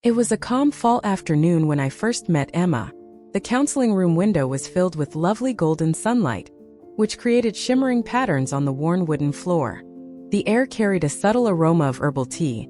It was a calm fall afternoon when I first met Emma. The counseling room window was filled with lovely golden sunlight, which created shimmering patterns on the worn wooden floor. The air carried a subtle aroma of herbal tea,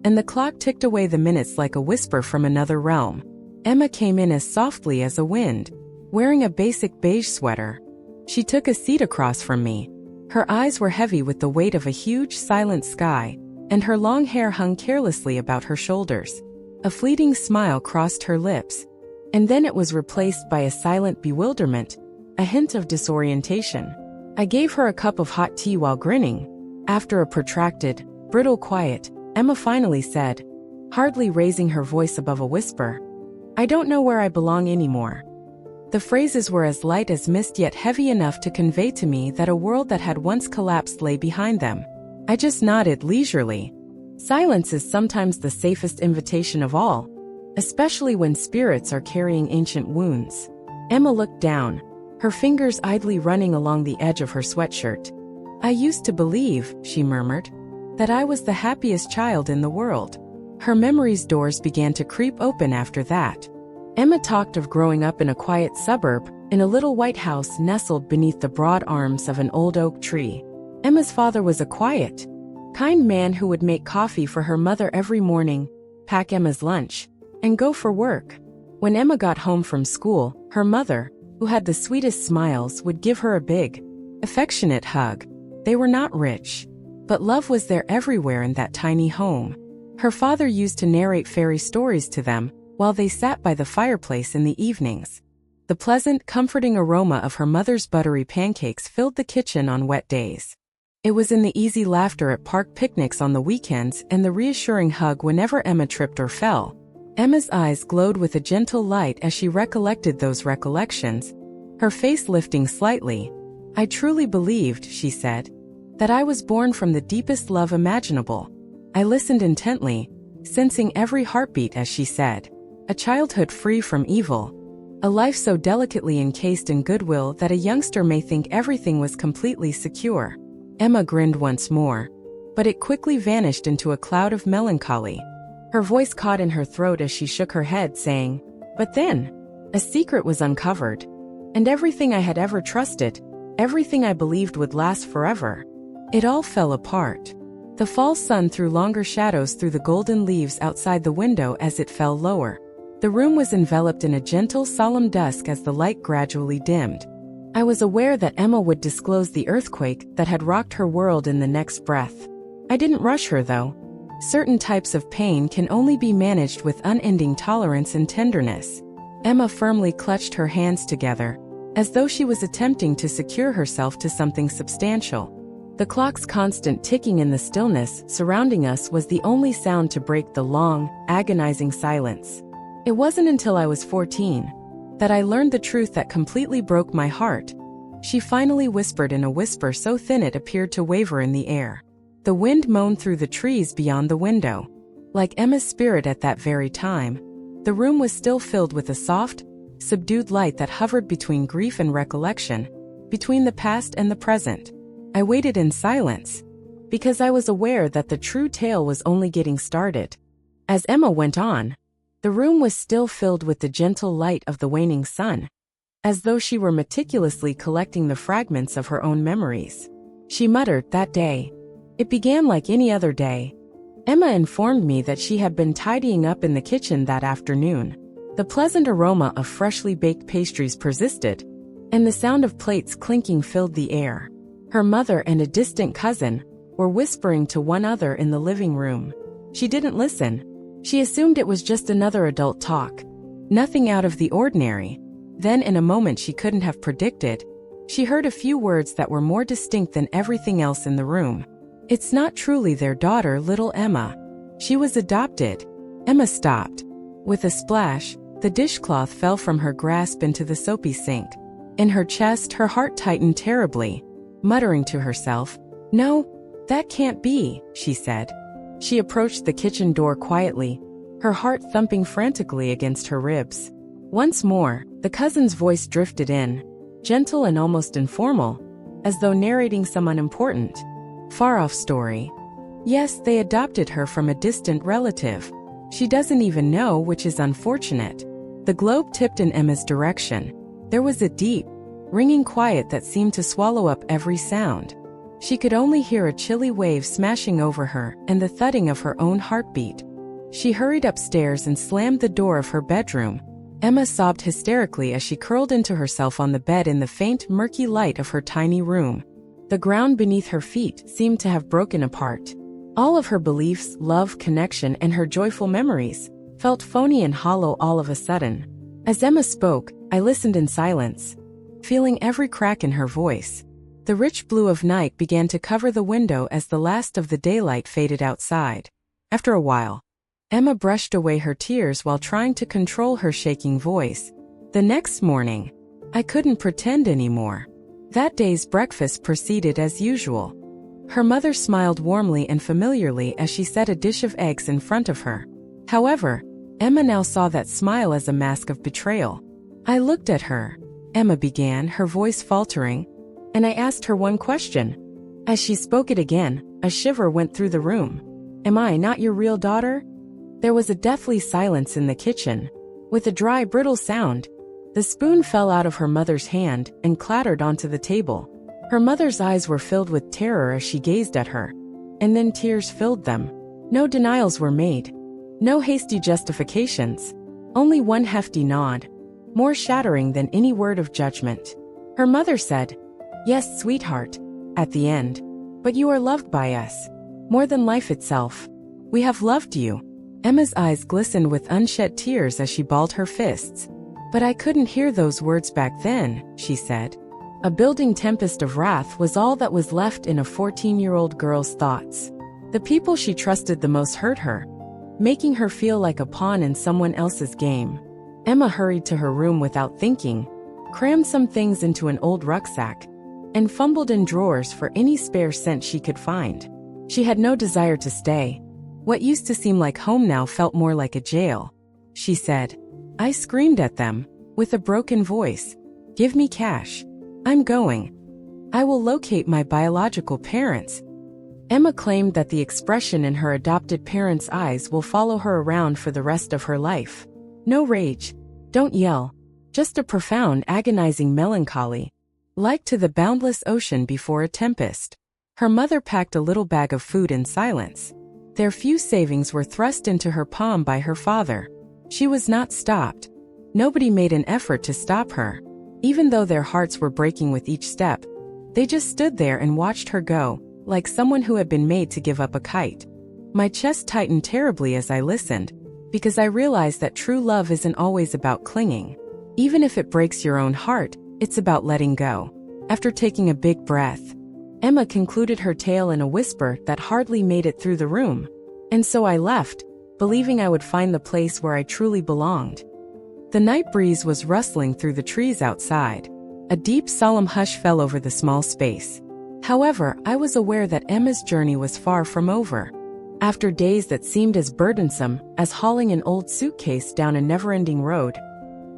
and the clock ticked away the minutes like a whisper from another realm. Emma came in as softly as a wind, wearing a basic beige sweater. She took a seat across from me. Her eyes were heavy with the weight of a huge, silent sky, and her long hair hung carelessly about her shoulders. A fleeting smile crossed her lips, and then it was replaced by a silent bewilderment, a hint of disorientation. I gave her a cup of hot tea while grinning. After a protracted, brittle quiet, Emma finally said, hardly raising her voice above a whisper, "I don't know where I belong anymore." The phrases were as light as mist yet heavy enough to convey to me that a world that had once collapsed lay behind them. I just nodded leisurely. Silence is sometimes the safest invitation of all, especially when spirits are carrying ancient wounds. Emma looked down, her fingers idly running along the edge of her sweatshirt. "I used to believe," she murmured, "that I was the happiest child in the world." Her memory's doors began to creep open after that. Emma talked of growing up in a quiet suburb, in a little white house nestled beneath the broad arms of an old oak tree. Emma's father was a quiet, kind man who would make coffee for her mother every morning, pack Emma's lunch, and go for work. When Emma got home from school, her mother, who had the sweetest smiles, would give her a big, affectionate hug. They were not rich, but love was there everywhere in that tiny home. Her father used to narrate fairy stories to them while they sat by the fireplace in the evenings. The pleasant, comforting aroma of her mother's buttery pancakes filled the kitchen on wet days. It was in the easy laughter at park picnics on the weekends and the reassuring hug whenever Emma tripped or fell. Emma's eyes glowed with a gentle light as she recollected those recollections, her face lifting slightly. "I truly believed," she said, "that I was born from the deepest love imaginable." I listened intently, sensing every heartbeat as she said, "A childhood free from evil. A life so delicately encased in goodwill that a youngster may think everything was completely secure." Emma grinned once more, but it quickly vanished into a cloud of melancholy. Her voice caught in her throat as she shook her head, saying, "But then, a secret was uncovered, and everything I had ever trusted, everything I believed would last forever, it all fell apart." The fall sun threw longer shadows through the golden leaves outside the window as it fell lower. The room was enveloped in a gentle, solemn dusk as the light gradually dimmed. I was aware that Emma would disclose the earthquake that had rocked her world in the next breath. I didn't rush her, though. Certain types of pain can only be managed with unending tolerance and tenderness. Emma firmly clutched her hands together, as though she was attempting to secure herself to something substantial. The clock's constant ticking in the stillness surrounding us was the only sound to break the long, agonizing silence. It wasn't until I was 14 that I learned the truth that completely broke my heart. She finally whispered in a whisper so thin it appeared to waver in the air. The wind moaned through the trees beyond the window. Like Emma's spirit at that very time, the room was still filled with a soft, subdued light that hovered between grief and recollection, between the past and the present. I waited in silence, because I was aware that the true tale was only getting started. As Emma went on, the room was still filled with the gentle light of the waning sun, as though she were meticulously collecting the fragments of her own memories. She muttered, "That day. It began like any other day." Emma informed me that she had been tidying up in the kitchen that afternoon. The pleasant aroma of freshly baked pastries persisted, and the sound of plates clinking filled the air. Her mother and a distant cousin were whispering to one another in the living room. She didn't listen. She assumed it was just another adult talk, nothing out of the ordinary. Then, in a moment she couldn't have predicted, she heard a few words that were more distinct than everything else in the room. "It's not truly their daughter, little Emma. She was adopted." Emma stopped. With a splash, the dishcloth fell from her grasp into the soapy sink. In her chest, her heart tightened terribly. Muttering to herself, "No, that can't be," she said. She approached the kitchen door quietly, her heart thumping frantically against her ribs. Once more, the cousin's voice drifted in, gentle and almost informal, as though narrating some unimportant, far-off story. "Yes, they adopted her from a distant relative. She doesn't even know, which is unfortunate. The globe tipped in Emma's direction. There was a deep, ringing quiet that seemed to swallow up every sound. She could only hear a chilly wave smashing over her and the thudding of her own heartbeat. She hurried upstairs and slammed the door of her bedroom. Emma sobbed hysterically as she curled into herself on the bed in the faint, murky light of her tiny room. The ground beneath her feet seemed to have broken apart. All of her beliefs, love, connection, and her joyful memories felt phony and hollow all of a sudden. As Emma spoke, I listened in silence, feeling every crack in her voice. The rich blue of night began to cover the window as the last of the daylight faded outside. After a while, Emma brushed away her tears while trying to control her shaking voice. The next morning, I couldn't pretend anymore. That day's breakfast proceeded as usual. Her mother smiled warmly and familiarly as she set a dish of eggs in front of her. However, Emma now saw that smile as a mask of betrayal. I looked at her. Emma began, her voice faltering, and I asked her one question. As she spoke it again, a shiver went through the room. Am I not your real daughter? There was a deathly silence in the kitchen. With a dry, brittle sound, the spoon fell out of her mother's hand and clattered onto the table. Her mother's eyes were filled with terror as she gazed at her, and then tears filled them. No denials were made. No hasty justifications. Only one hefty nod, more shattering than any word of judgment. Her mother said, "Yes, sweetheart," at the end, "but you are loved by us. More than life itself. We have loved you." Emma's eyes glistened with unshed tears as she balled her fists. "But I couldn't hear those words back then," she said. A building tempest of wrath was all that was left in a 14-year-old girl's thoughts. The people she trusted the most hurt her, making her feel like a pawn in someone else's game. Emma hurried to her room without thinking, crammed some things into an old rucksack, and fumbled in drawers for any spare cent she could find. She had no desire to stay. What used to seem like home now felt more like a jail. She said. I screamed at them, with a broken voice. "Give me cash. I'm going. I will locate my biological parents." Emma claimed that the expression in her adopted parents' eyes will follow her around for the rest of her life. No rage. Don't yell. Just a profound, agonizing melancholy, like to the boundless ocean before a tempest. Her mother packed a little bag of food in silence. Their few savings were thrust into her palm by her father. She was not stopped. Nobody made an effort to stop her. Even though their hearts were breaking with each step, they just stood there and watched her go, like someone who had been made to give up a kite. My chest tightened terribly as I listened, because I realized that true love isn't always about clinging. Even if it breaks your own heart, it's about letting go. After taking a big breath, Emma concluded her tale in a whisper that hardly made it through the room. And so I left, believing I would find the place where I truly belonged. The night breeze was rustling through the trees outside. A deep, solemn hush fell over the small space. However, I was aware that Emma's journey was far from over. After days that seemed as burdensome as hauling an old suitcase down a never-ending road,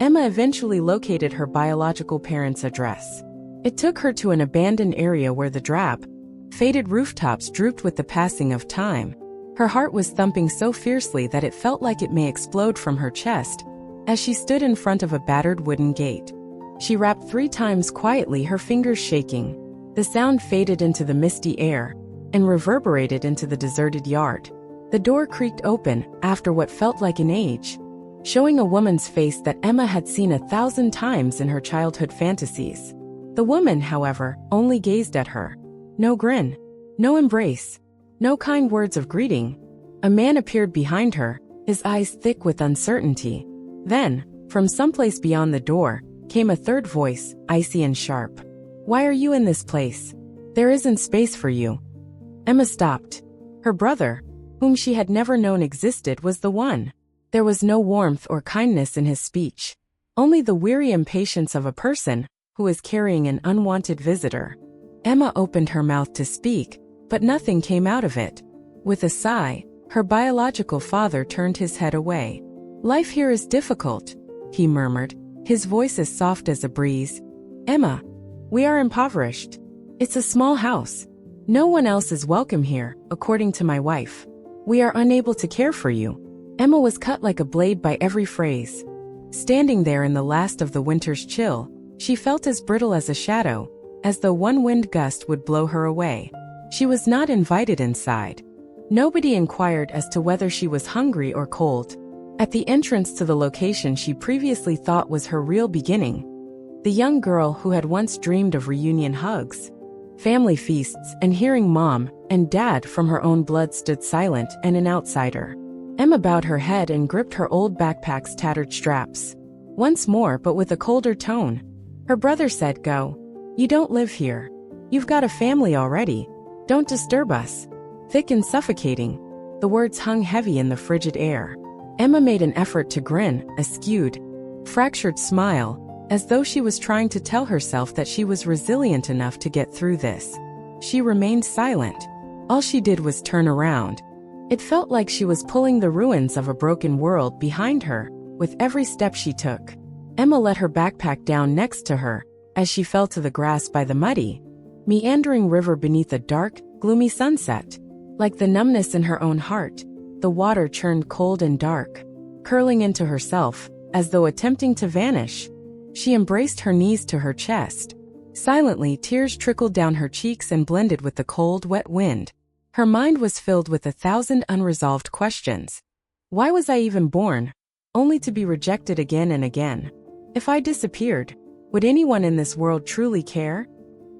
Emma eventually located her biological parents' address. It took her to an abandoned area where the drab, faded rooftops drooped with the passing of time. Her heart was thumping so fiercely that it felt like it may explode from her chest as she stood in front of a battered wooden gate. She rapped 3 times quietly, her fingers shaking. The sound faded into the misty air and reverberated into the deserted yard. The door creaked open after what felt like an age, showing a woman's face that Emma had seen 1,000 times in her childhood fantasies. The woman, however, only gazed at her. No grin, no embrace, no kind words of greeting. A man appeared behind her, his eyes thick with uncertainty. Then, from someplace beyond the door, came a third voice, icy and sharp. "Why are you in this place? There isn't space for you." Emma stopped. Her brother, whom she had never known existed, was the one. There was no warmth or kindness in his speech, only the weary impatience of a person who is carrying an unwanted visitor. Emma opened her mouth to speak, but nothing came out of it. With a sigh, her biological father turned his head away. "Life here is difficult," he murmured, his voice as soft as a breeze. "Emma, we are impoverished. It's a small house. No one else is welcome here, according to my wife. We are unable to care for you. Emma was cut like a blade by every phrase. Standing there in the last of the winter's chill, she felt as brittle as a shadow, as though one wind gust would blow her away. She was not invited inside. Nobody inquired as to whether she was hungry or cold. At the entrance to the location she previously thought was her real beginning, the young girl who had once dreamed of reunion hugs, family feasts, and hearing Mom and Dad from her own blood stood silent and an outsider. Emma bowed her head and gripped her old backpack's tattered straps. Once more, but with a colder tone, her brother said, "Go. You don't live here. You've got a family already. Don't disturb us." Thick and suffocating, the words hung heavy in the frigid air. Emma made an effort to grin, a skewed, fractured smile, as though she was trying to tell herself that she was resilient enough to get through this. She remained silent. All she did was turn around. It felt like she was pulling the ruins of a broken world behind her, with every step she took. Emma let her backpack down next to her, as she fell to the grass by the muddy, meandering river beneath a dark, gloomy sunset. Like the numbness in her own heart, the water churned cold and dark, curling into herself, as though attempting to vanish. She embraced her knees to her chest. Silently, tears trickled down her cheeks and blended with the cold, wet wind. Her mind was filled with 1,000 unresolved questions. Why was I even born? Only to be rejected again and again. If I disappeared, would anyone in this world truly care?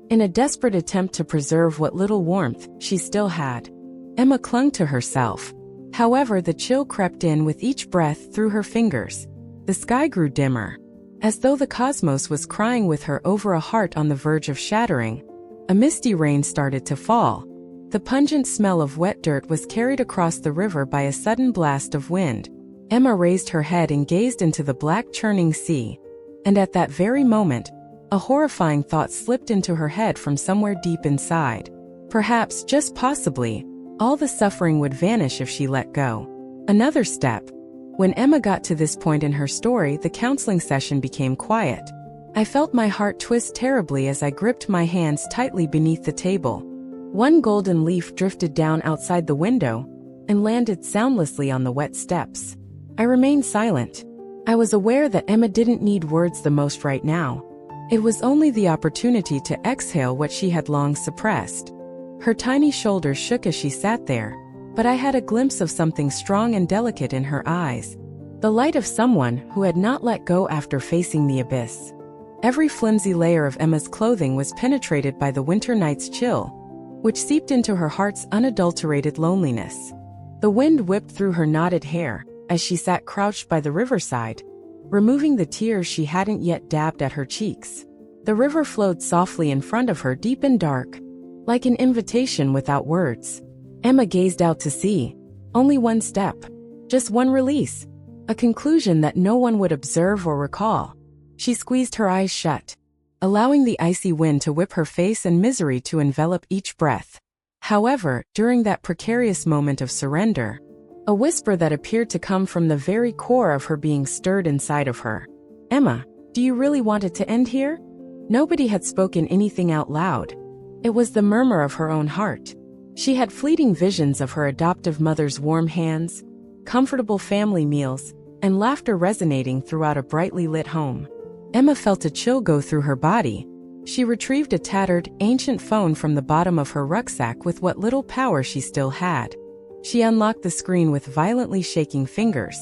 In a desperate attempt to preserve what little warmth she still had, Emma clung to herself. However, the chill crept in with each breath through her fingers. The sky grew dimmer, as though the cosmos was crying with her over a heart on the verge of shattering. A misty rain started to fall. The pungent smell of wet dirt was carried across the river by a sudden blast of wind. Emma raised her head and gazed into the black churning sea. And at that very moment, a horrifying thought slipped into her head from somewhere deep inside. Perhaps, just possibly, all the suffering would vanish if she let go. Another step. When Emma got to this point in her story, the counseling session became quiet. I felt my heart twist terribly as I gripped my hands tightly beneath the table. One golden leaf drifted down outside the window and landed soundlessly on the wet steps. I remained silent. I was aware that Emma didn't need words the most right now. It was only the opportunity to exhale what she had long suppressed. Her tiny shoulders shook as she sat there, but I had a glimpse of something strong and delicate in her eyes. The light of someone who had not let go after facing the abyss. Every flimsy layer of Emma's clothing was penetrated by the winter night's chill, which seeped into her heart's unadulterated loneliness. The wind whipped through her knotted hair as she sat crouched by the riverside, removing the tears she hadn't yet dabbed at her cheeks. The river flowed softly in front of her, deep and dark, like an invitation without words. Emma gazed out to sea. Only one step. Just one release. A conclusion that no one would observe or recall. She squeezed her eyes shut, allowing the icy wind to whip her face and misery to envelop each breath. However, during that precarious moment of surrender, a whisper that appeared to come from the very core of her being stirred inside of her. "Emma, do you really want it to end here?" Nobody had spoken anything out loud. It was the murmur of her own heart. She had fleeting visions of her adoptive mother's warm hands, comfortable family meals, and laughter resonating throughout a brightly lit home. Emma felt a chill go through her body. She retrieved a tattered, ancient phone from the bottom of her rucksack with what little power she still had. She unlocked the screen with violently shaking fingers.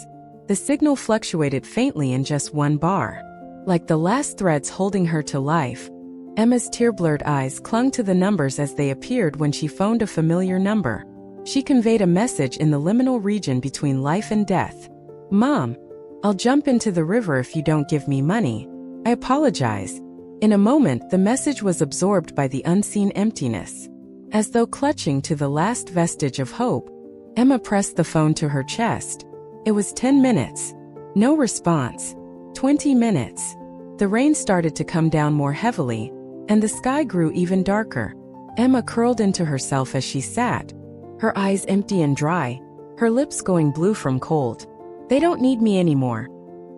The signal fluctuated faintly in just one bar. Like the last threads holding her to life, Emma's tear-blurred eyes clung to the numbers as they appeared when she phoned a familiar number. She conveyed a message in the liminal region between life and death. "Mom, I'll jump into the river if you don't give me money. I apologize." In a moment, the message was absorbed by the unseen emptiness. As though clutching to the last vestige of hope, Emma pressed the phone to her chest. It was 10 minutes. No response. 20 minutes. The rain started to come down more heavily, and the sky grew even darker. Emma curled into herself as she sat, her eyes empty and dry, her lips going blue from cold. "They don't need me anymore,"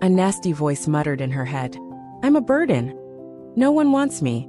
a nasty voice muttered in her head. "I'm a burden. No one wants me."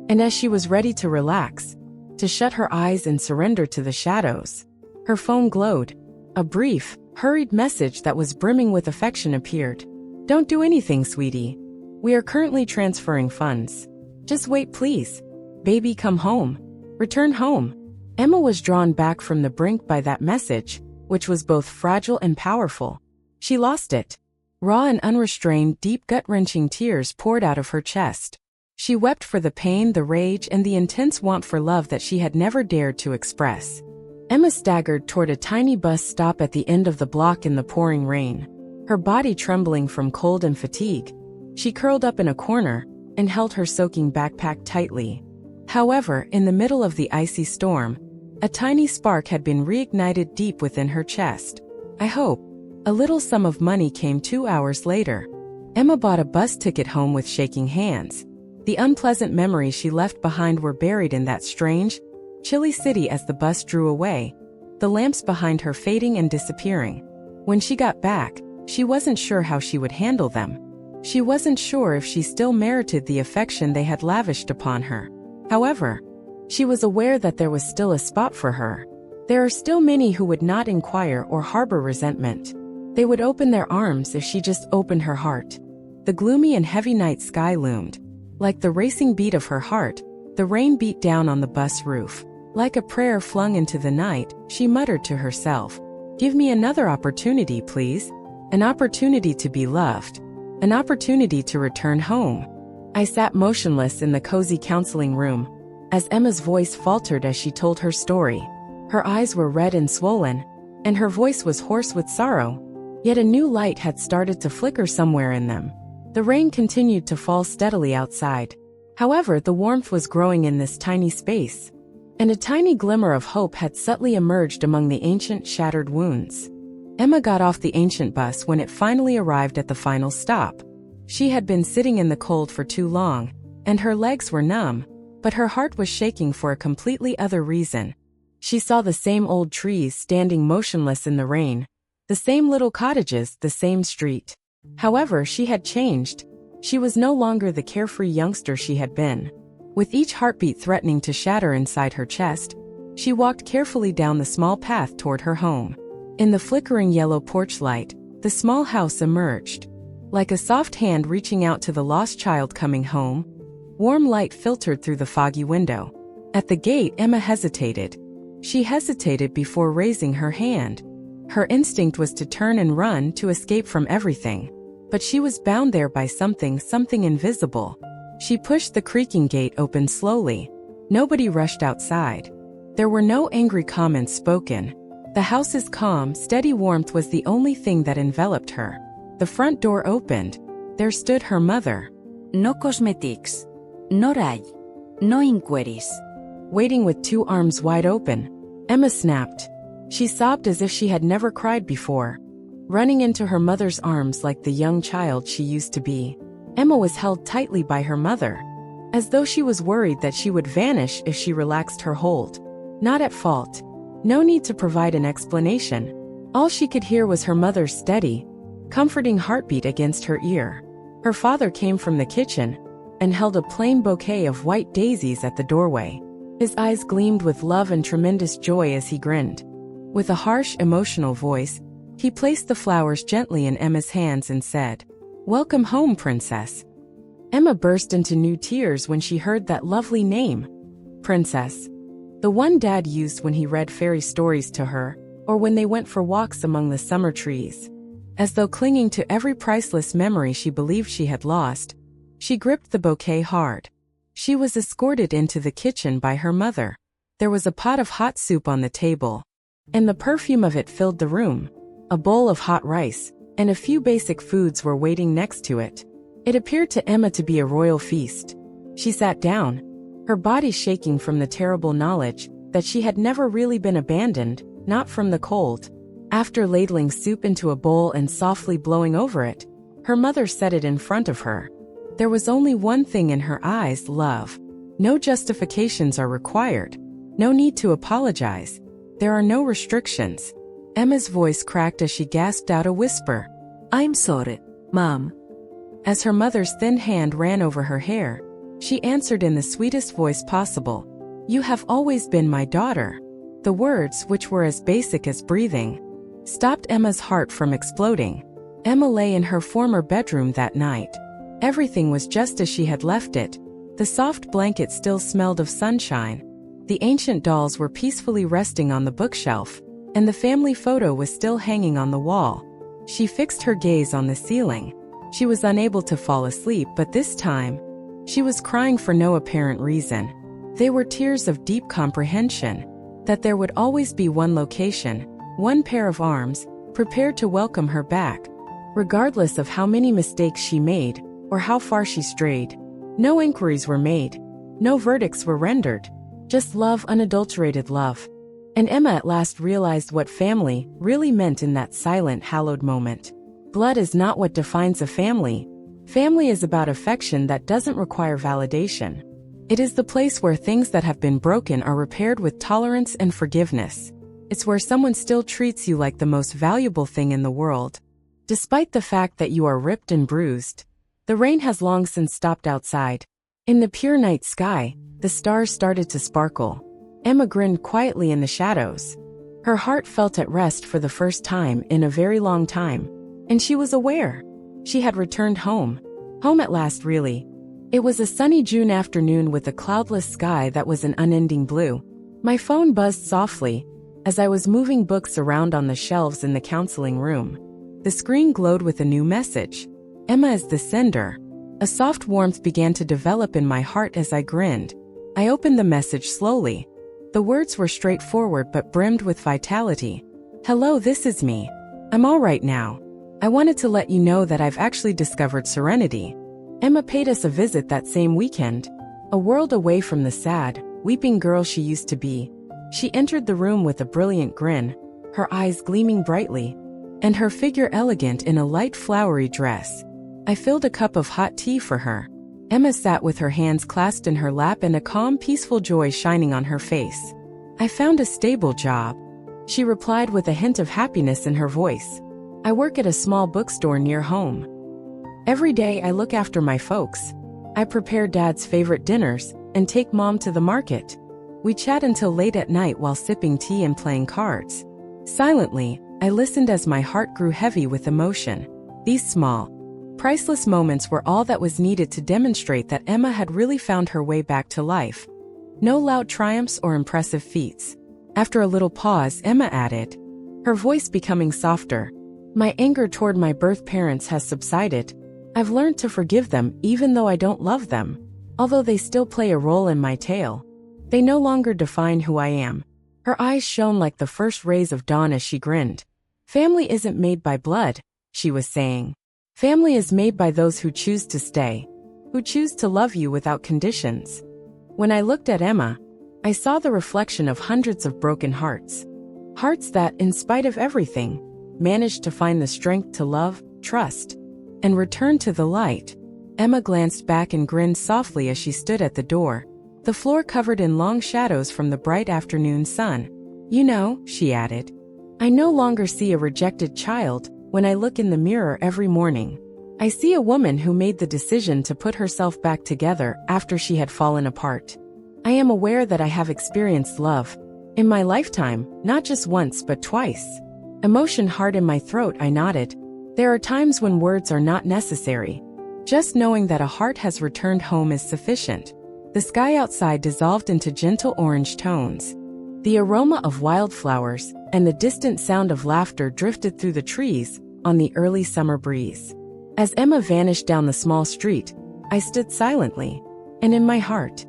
And as she was ready to relax, to shut her eyes and surrender to the shadows, her phone glowed. A brief, hurried message that was brimming with affection appeared. "Don't do anything, sweetie. We are currently transferring funds. Just wait, please. Baby, come home. Return home." Emma was drawn back from the brink by that message, which was both fragile and powerful. She lost it. Raw and unrestrained, deep gut-wrenching tears poured out of her chest. She wept for the pain, the rage, and the intense want for love that she had never dared to express. Emma staggered toward a tiny bus stop at the end of the block in the pouring rain. Her body trembling from cold and fatigue, she curled up in a corner and held her soaking backpack tightly. However, in the middle of the icy storm, a tiny spark had been reignited deep within her chest. "I hope." A little sum of money came 2 hours later. Emma bought a bus ticket home with shaking hands. The unpleasant memories she left behind were buried in that strange, chilly city as the bus drew away, the lamps behind her fading and disappearing. When she got back, she wasn't sure how she would handle them. She wasn't sure if she still merited the affection they had lavished upon her. However, she was aware that there was still a spot for her. There are still many who would not inquire or harbor resentment. They would open their arms if she just opened her heart. The gloomy and heavy night sky loomed. Like the racing beat of her heart, the rain beat down on the bus roof. Like a prayer flung into the night, she muttered to herself, "Give me another opportunity, please. An opportunity to be loved. An opportunity to return home." I sat motionless in the cozy counseling room, as Emma's voice faltered as she told her story. Her eyes were red and swollen, and her voice was hoarse with sorrow. Yet a new light had started to flicker somewhere in them. The rain continued to fall steadily outside. However, the warmth was growing in this tiny space, and a tiny glimmer of hope had subtly emerged among the ancient, shattered wounds. Emma got off the ancient bus when it finally arrived at the final stop. She had been sitting in the cold for too long, and her legs were numb, but her heart was shaking for a completely other reason. She saw the same old trees standing motionless in the rain, the same little cottages, the same street. However, she had changed. She was no longer the carefree youngster she had been. With each heartbeat threatening to shatter inside her chest, she walked carefully down the small path toward her home. In the flickering yellow porch light, the small house emerged. Like a soft hand reaching out to the lost child coming home, warm light filtered through the foggy window. At the gate, Emma hesitated. She hesitated before raising her hand. Her instinct was to turn and run to escape from everything. But she was bound there by something invisible. She pushed the creaking gate open slowly. Nobody rushed outside. There were no angry comments spoken. The house's calm, steady warmth was the only thing that enveloped her. The front door opened. There stood her mother. "No cosmetics. No ray. No inquiries." Waiting with 2 arms wide open. Emma snapped. She sobbed as if she had never cried before, running into her mother's arms like the young child she used to be. Emma was held tightly by her mother, as though she was worried that she would vanish if she relaxed her hold. Not at fault. No need to provide an explanation. All she could hear was her mother's steady, comforting heartbeat against her ear. Her father came from the kitchen and held a plain bouquet of white daisies at the doorway. His eyes gleamed with love and tremendous joy as he grinned. With a harsh, emotional voice, he placed the flowers gently in Emma's hands and said, "Welcome home, princess." Emma burst into new tears when she heard that lovely name. Princess. The one Dad used when he read fairy stories to her, or when they went for walks among the summer trees. As though clinging to every priceless memory she believed she had lost, she gripped the bouquet hard. She was escorted into the kitchen by her mother. There was a pot of hot soup on the table, and the perfume of it filled the room. A bowl of hot rice, and a few basic foods were waiting next to it. It appeared to Emma to be a royal feast. She sat down, her body shaking from the terrible knowledge that she had never really been abandoned, not from the cold. After ladling soup into a bowl and softly blowing over it, her mother set it in front of her. There was only one thing in her eyes: love. No justifications are required. No need to apologize. There are no restrictions. Emma's voice cracked as she gasped out a whisper. "I'm sorry, Mom." As her mother's thin hand ran over her hair, she answered in the sweetest voice possible, "You have always been my daughter." The words, which were as basic as breathing, stopped Emma's heart from exploding. Emma lay in her former bedroom that night. Everything was just as she had left it. The soft blanket still smelled of sunshine. The ancient dolls were peacefully resting on the bookshelf, and the family photo was still hanging on the wall. She fixed her gaze on the ceiling. She was unable to fall asleep, but this time, she was crying for no apparent reason. They were tears of deep comprehension, that there would always be one location, one pair of arms, prepared to welcome her back, regardless of how many mistakes she made or how far she strayed. No inquiries were made. No verdicts were rendered. Just love, unadulterated love. And Emma at last realized what family really meant in that silent, hallowed moment. Blood is not what defines a family. Family is about affection that doesn't require validation. It is the place where things that have been broken are repaired with tolerance and forgiveness. It's where someone still treats you like the most valuable thing in the world. Despite the fact that you are ripped and bruised, the rain has long since stopped outside. In the pure night sky, the stars started to sparkle. Emma grinned quietly in the shadows. Her heart felt at rest for the first time in a very long time. And she was aware. She had returned home. Home at last, really. It was a sunny June afternoon with a cloudless sky that was an unending blue. My phone buzzed softly as I was moving books around on the shelves in the counseling room. The screen glowed with a new message. Emma is the sender. A soft warmth began to develop in my heart as I grinned. I opened the message slowly. The words were straightforward but brimmed with vitality. Hello, this is me. I'm all right now. I wanted to let you know that I've actually discovered serenity. Emma paid us a visit that same weekend. A world away from the sad, weeping girl she used to be. She entered the room with a brilliant grin, her eyes gleaming brightly, and her figure elegant in a light flowery dress. I filled a cup of hot tea for her. Emma sat with her hands clasped in her lap and a calm, peaceful joy shining on her face. I found a stable job, she replied with a hint of happiness in her voice. I work at a small bookstore near home. Every day I look after my folks. I prepare Dad's favorite dinners and take Mom to the market. We chat until late at night while sipping tea and playing cards. Silently, I listened as my heart grew heavy with emotion. These small, priceless moments were all that was needed to demonstrate that Emma had really found her way back to life. No loud triumphs or impressive feats. After a little pause, Emma added, her voice becoming softer. My anger toward my birth parents has subsided. I've learned to forgive them even though I don't love them. Although they still play a role in my tale. They no longer define who I am. Her eyes shone like the first rays of dawn as she grinned. Family isn't made by blood, she was saying. Family is made by those who choose to stay, who choose to love you without conditions. When I looked at Emma, I saw the reflection of hundreds of broken hearts. Hearts that, in spite of everything, managed to find the strength to love, trust, and return to the light. Emma glanced back and grinned softly as she stood at the door, the floor covered in long shadows from the bright afternoon sun. You know, she added, I no longer see a rejected child when I look in the mirror every morning. I see a woman who made the decision to put herself back together after she had fallen apart. I am aware that I have experienced love in my lifetime, not just once but twice. Emotion hard in my throat, I nodded. There are times when words are not necessary. Just knowing that a heart has returned home is sufficient. The sky outside dissolved into gentle orange tones. The aroma of wildflowers and the distant sound of laughter drifted through the trees on the early summer breeze. As Emma vanished down the small street, I stood silently, and in my heart,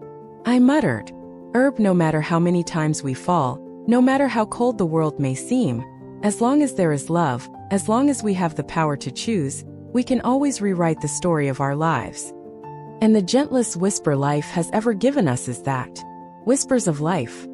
I muttered, Herb, no matter how many times we fall, no matter how cold the world may seem, as long as there is love, as long as we have the power to choose, we can always rewrite the story of our lives. And the gentlest whisper life has ever given us is that. Whispers of life.